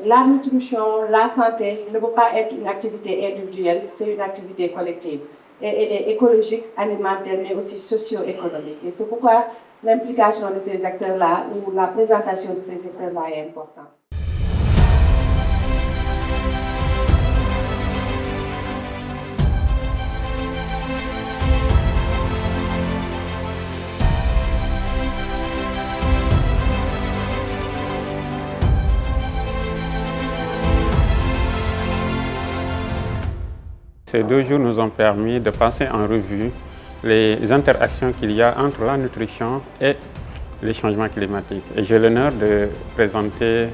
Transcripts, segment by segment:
la nutrition, la santé ne peut pas être une activité individuelle, c'est une activité collective. Et elle est écologique, alimentaire, mais aussi socio-économique. Et c'est pourquoi l'implication de ces acteurs-là ou la présentation de ces acteurs-là est importante. Ces 2 jours nous ont permis de passer en revue les interactions qu'il y a entre la nutrition et les changements climatiques. Et j'ai l'honneur de présenter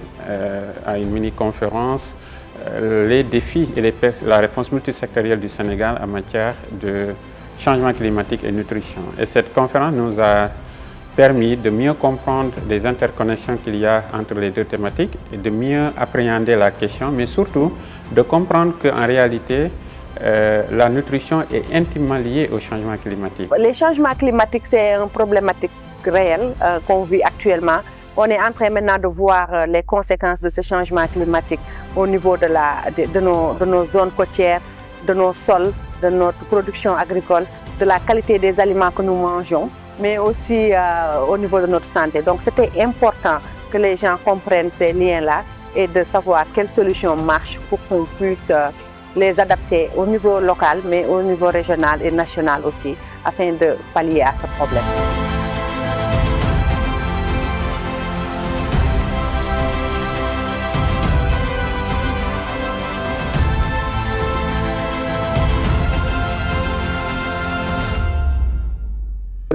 à une mini-conférence les défis et la réponse multisectorielle du Sénégal en matière de changement climatique et nutrition. Et cette conférence nous a permis de mieux comprendre les interconnexions qu'il y a entre les 2 thématiques et de mieux appréhender la question, mais surtout de comprendre qu'en réalité, la nutrition est intimement liée au changement climatique. Les changements climatiques, c'est une problématique réelle qu'on vit actuellement. On est en train maintenant de voir les conséquences de ce changement climatique au niveau de nos zones côtières, de nos sols, de notre production agricole, de la qualité des aliments que nous mangeons, mais aussi au niveau de notre santé. Donc c'était important que les gens comprennent ces liens-là et de savoir quelles solutions marchent pour qu'on puisse les adapter au niveau local, mais au niveau régional et national aussi, afin de pallier à ce problème.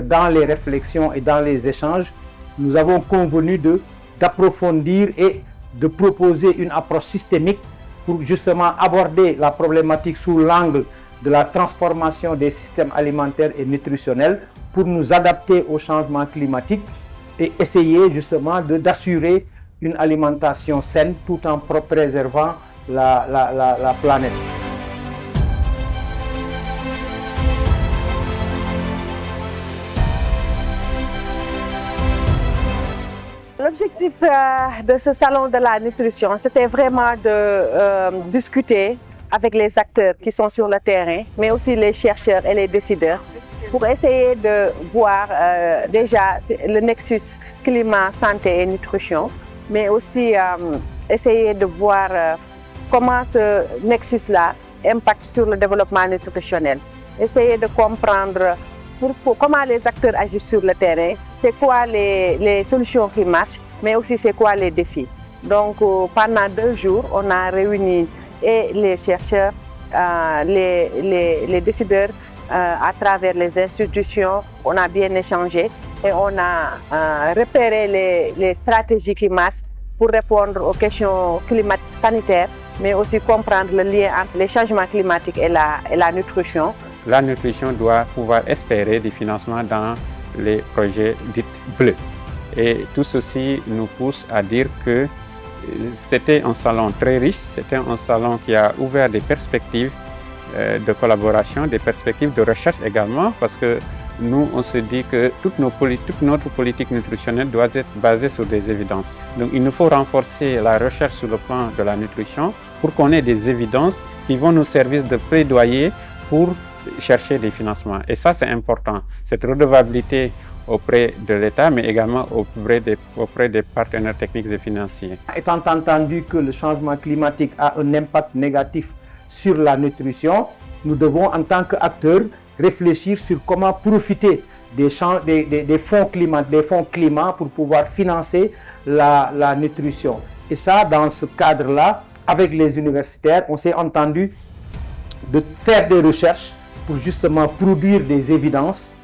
Dans les réflexions et dans les échanges, nous avons convenu d'approfondir et de proposer une approche systémique pour justement aborder la problématique sous l'angle de la transformation des systèmes alimentaires et nutritionnels pour nous adapter au changement climatique et essayer justement d'assurer une alimentation saine tout en préservant la planète. L'objectif de ce salon de la nutrition, c'était vraiment de discuter avec les acteurs qui sont sur le terrain, mais aussi les chercheurs et les décideurs, pour essayer de voir déjà le nexus climat, santé et nutrition, mais aussi essayer de voir comment ce nexus-là impacte sur le développement nutritionnel. Essayer de comprendre comment les acteurs agissent sur le terrain, c'est quoi les solutions qui marchent, mais aussi c'est quoi les défis. Donc pendant 2 jours, on a réuni et les chercheurs, les décideurs à travers les institutions, on a bien échangé et on a repéré les stratégies qui marchent pour répondre aux questions climatiques sanitaires, mais aussi comprendre le lien entre les changements climatiques et la nutrition. La nutrition doit pouvoir espérer des financements dans les projets dits bleus. Et tout ceci nous pousse à dire que c'était un salon très riche, c'était un salon qui a ouvert des perspectives de collaboration, des perspectives de recherche également, parce que nous, on se dit que toute notre politique nutritionnelle doit être basée sur des évidences. Donc il nous faut renforcer la recherche sur le plan de la nutrition pour qu'on ait des évidences qui vont nous servir de plaidoyer pour chercher des financements. Et ça, c'est important. Cette redevabilité auprès de l'État, mais également auprès des partenaires techniques et financiers. Étant entendu que le changement climatique a un impact négatif sur la nutrition, nous devons, en tant qu'acteurs, réfléchir sur comment profiter des fonds climat pour pouvoir financer la nutrition. Et ça, dans ce cadre-là, avec les universitaires, on s'est entendu de faire des recherches pour justement produire des évidences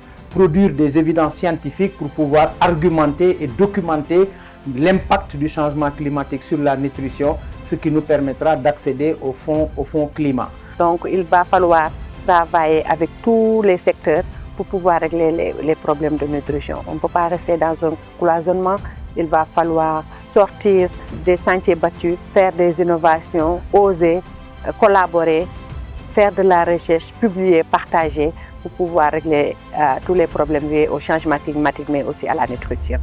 scientifiques pour pouvoir argumenter et documenter l'impact du changement climatique sur la nutrition, ce qui nous permettra d'accéder au fonds climat. Donc il va falloir travailler avec tous les secteurs pour pouvoir régler les problèmes de nutrition. On ne peut pas rester dans un cloisonnement, il va falloir sortir des sentiers battus, faire des innovations, oser, collaborer, faire de la recherche, publier, partager pour pouvoir régler tous les problèmes liés au changement climatique, mais aussi à la nutrition.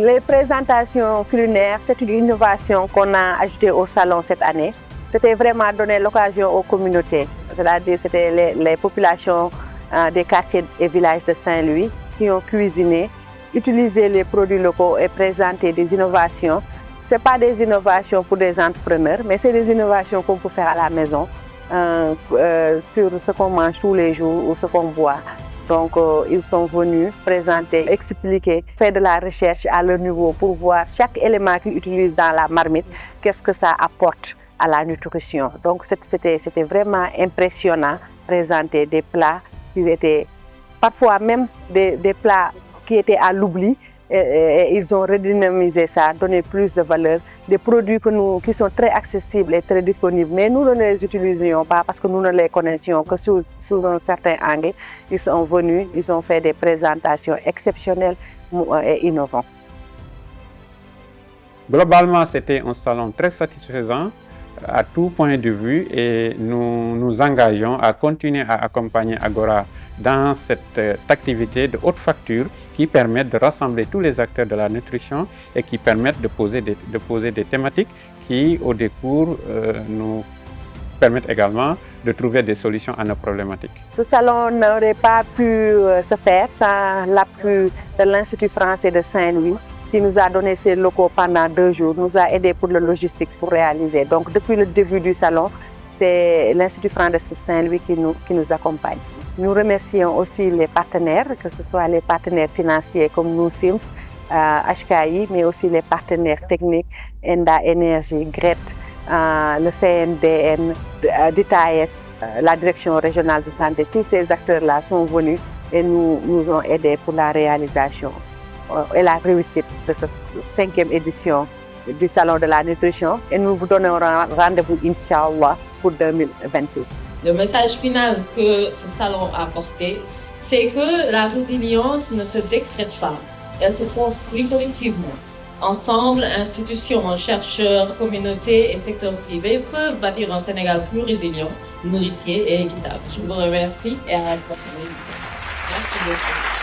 Les présentations culinaires, c'est une innovation qu'on a ajoutée au salon cette année. C'était vraiment donner l'occasion aux communautés, c'est-à-dire c'était les populations des quartiers et villages de Saint-Louis qui ont cuisiné, utilisé les produits locaux et présenté des innovations. Ce n'est pas des innovations pour des entrepreneurs, mais c'est des innovations qu'on peut faire à la maison sur ce qu'on mange tous les jours ou ce qu'on boit. Donc, ils sont venus présenter, expliquer, faire de la recherche à leur niveau pour voir chaque élément qu'ils utilisent dans la marmite, qu'est-ce que ça apporte à la nutrition. Donc, c'était vraiment impressionnant, présenter des plats qui étaient parfois même des plats qui étaient à l'oubli. Et ils ont redynamisé ça, donné plus de valeur, des produits qui sont très accessibles et très disponibles. Mais nous ne les utilisions pas parce que nous ne les connaissions que sous un certain angle. Ils sont venus, ils ont fait des présentations exceptionnelles et innovantes. Globalement, c'était un salon très satisfaisant à tout point de vue et nous nous engageons à continuer à accompagner Agora dans cette activité de haute facture qui permet de rassembler tous les acteurs de la nutrition et qui permettent de poser des thématiques qui, au décours, nous permettent également de trouver des solutions à nos problématiques. Ce salon n'aurait pas pu se faire sans l'appui de l'Institut français de Saint-Louis, qui nous a donné ses locaux pendant 2 jours, nous a aidé pour la logistique pour réaliser. Donc depuis le début du salon, c'est l'Institut français de Saint-Louis qui nous accompagne. Nous remercions aussi les partenaires, que ce soit les partenaires financiers comme nous Sims, HKI, mais aussi les partenaires techniques, ENDA Énergie, GRET, le CNDN, DITAES, la Direction régionale de santé. Tous ces acteurs-là sont venus et nous ont aidés pour la réalisation et la réussite de cette 5e édition du Salon de la Nutrition. Et nous vous donnons rendez-vous, Inch'Allah, pour 2026. Le message final que ce salon a porté, c'est que la résilience ne se décrète pas, elle se construit collectivement. Ensemble, institutions, chercheurs, communautés et secteurs privés peuvent bâtir un Sénégal plus résilient, nourricier et équitable. Je vous remercie et à la prochaine émission. Merci beaucoup.